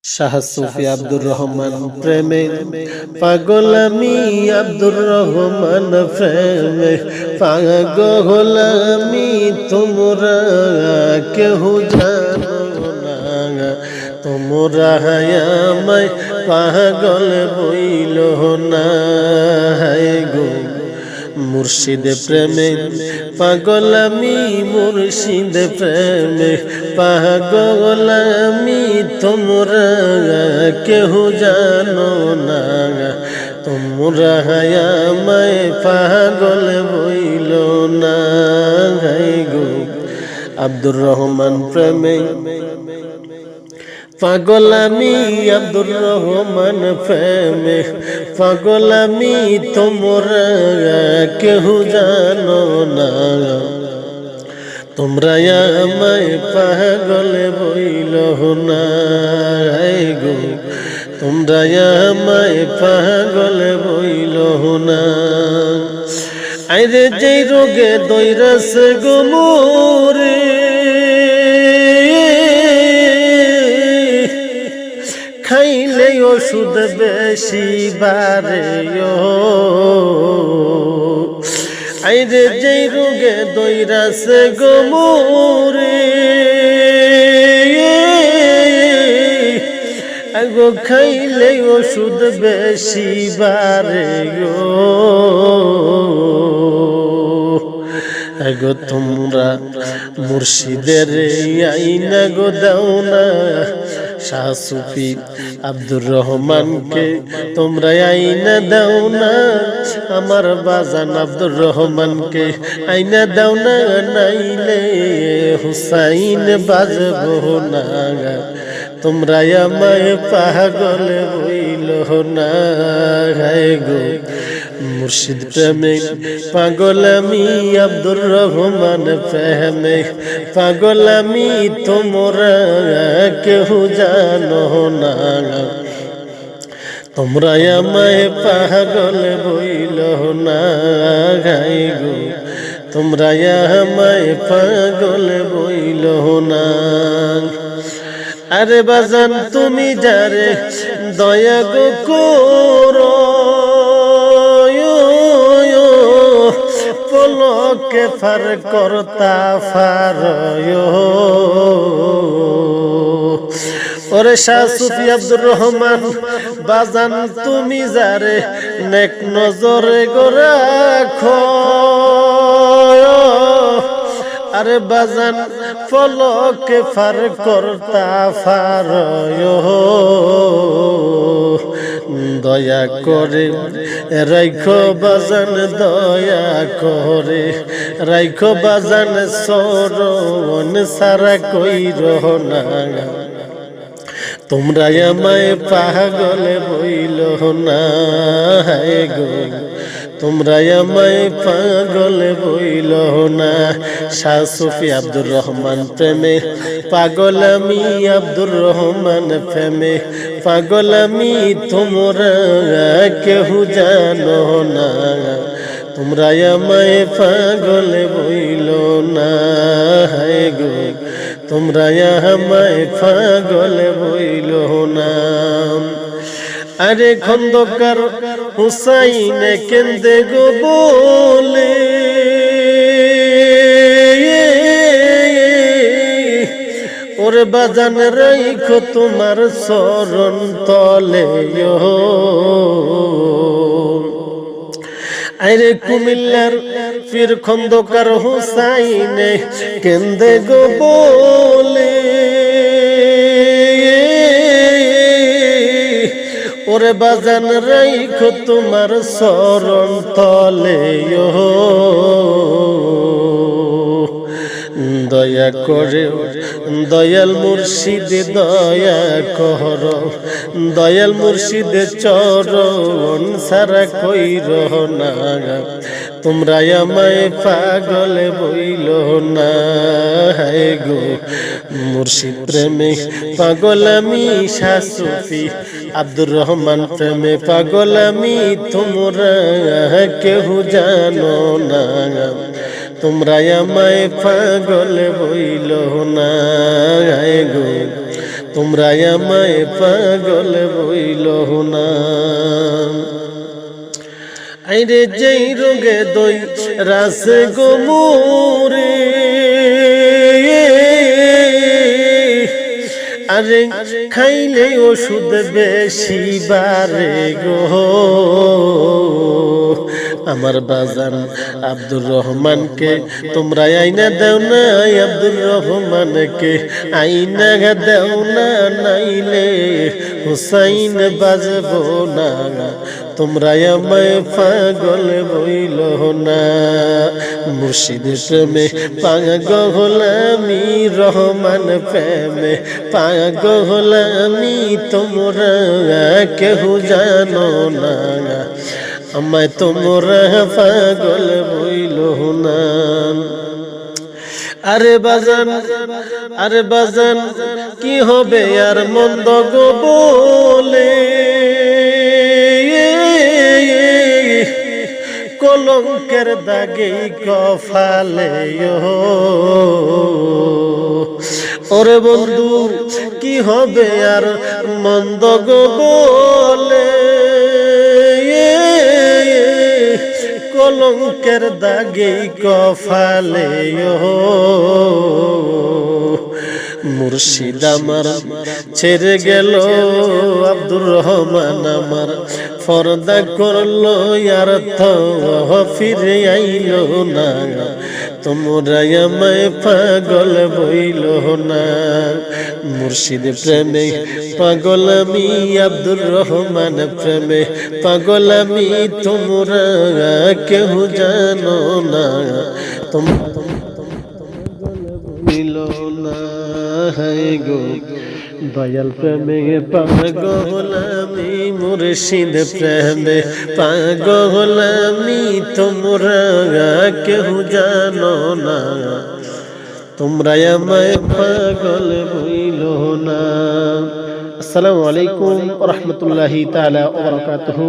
শাহ সুফি আব্দুর রহমান প্রেমে পাগল আমি আব্দুর রহমান প্রেমে পাগল আমি তোমরা কেহ জানো না তোমরা আমায় পাগল বইল না গো মুর্শিদ প্রেমে পাগল আমি মুর্শিদ প্রেমে পাগল আমি তোমরা কেহ জানো না তোমরা আমায় পাগল বইল না গো আব্দুর রহমান প্রেমে পাগল আমি আব্দুর রহমান প্রেমে পাগল আমি তোমরা কেহ জানো না তোমরা আমায় পাগল বইল না গো তোমরা আমায় পাগল বইল না আইরে যে রোগে দৈরাস গো মোরে খাইলে ওষুধ বেশি বারে আইরে যেই রোগে দৈরাসে গো মোরে আগো খাইলে ওষুধ বেশি বারে আগো তোমরা মুর্শিদের আইনা গো দাও না শাহ সুফি আব্দুর রহমানকে তোমরা আইনা দাও না আমার বাজান আব্দুর রহমানকে আইনা দাও না নাইলে হুসাইন বাজবো না তোমরা আমায় পাগল বইল না গো মুর্শিদ প্রেমে পাগল আমি আব্দুর রহমান প্রেমে পাগল আমি তোমরা কেহ জানো না তোমরা আমায় পাগল বইল না গো তোমরা আমায় পাগল বইল না আরে বাজান তুমি যারে দয়া গো করো পলকে ফার করতা ফার ওরে শাহ সুফি আব্দুর রহমান বাজান তুমি যারে নেক নজরে গো রাখো আরে বাজান পলকে ফার করতা ফার দয়া করে রাইখো বাজান দয়া করে রাইখো বাজান সরণ সারা কইর না তোমরা আমায় পাগল বইল না গো তোমরা আমায় পাগল বইল না শাহ সুফি আব্দুর রহমান প্রেমে পাগল আমি আব্দুর রহমান প্রেমে পাগল আমি তোমরা কেহ জানো না তোমরা আমায় পাগল বইল না গো তোমরা আমায় পাগল বইল না আরে খন্দকার হুসাইন কেন্দে গো বলে ওরে বাজান রাইখো তোমার শরণ তলে আরে কুমিল্লার পীর খন্দকার হুসাইন কেন্দে গো বলে ওরে বাজান রাইখো তোমার শরণ তলে দয়া করে দয়াল মুর্শিদ দয়া কর দয়াল মুর্শিদ চরণ সারা কইর না তোমরা আমায় পাগল বইল না গো মুর্শিদ প্রেমে পাগল আমি শাহ সুফি আব্দুর রহমান প্রেমে পাগল আমি তোমরা কেহ জানো না তোমরা আমায় পাগল বইল না গো তোমরা আমায় পাগল বইল না। আইরে যেই রোগে দই রাস গোমরে, আরে খাইলে ওষুধ বেশি বারে গো। আমার বাজান আব্দুর রহমানকে তোমরা আইনা দেও না, আব্দুর রহমানকে আইনা দেও না, নাইলে হুসাইন বাজবো না। তোমরা আমায় পাগল বইল না। মুর্শিদের প্রেমে পাগল আমি, রহমান প্রেমে পাগল আমি, তোমরা কেহ জানো না। আমায় তোমরা পাগল বইল না। আরে বাজান, আরে বাজান কি হবে আর মন্দ গো বলে, কলঙ্কের দাগে কফালে। ওরে বন্ধু কি হবে আর মন্দ গো বলে, কলঙ্কের দাগে কফালে। মুর্শিদ আমার ছেড়ে গেল, আব্দুর রহমান আমার পর্দা করলো, আর তো ফিরে আইলো না। তোমরা আমায় পাগল বইল না। মুর্শিদ প্রেমে পাগল আমি, আব্দুর রহমান প্রেমে পাগল আমি, তোমরা কেউ জানো না। তোমরা বইল না গো, দয়াল প্রেমে পাগল আমি, মুর্শিদ প্রেমে পাগল আমি, তোমরা কেউ জানো না। তোমরা আমায় পাগল বইল না। আসসালামু আলাইকুম ওয়া রাহমাতুল্লাহি তাআলা ওয়া বারাকাতুহু।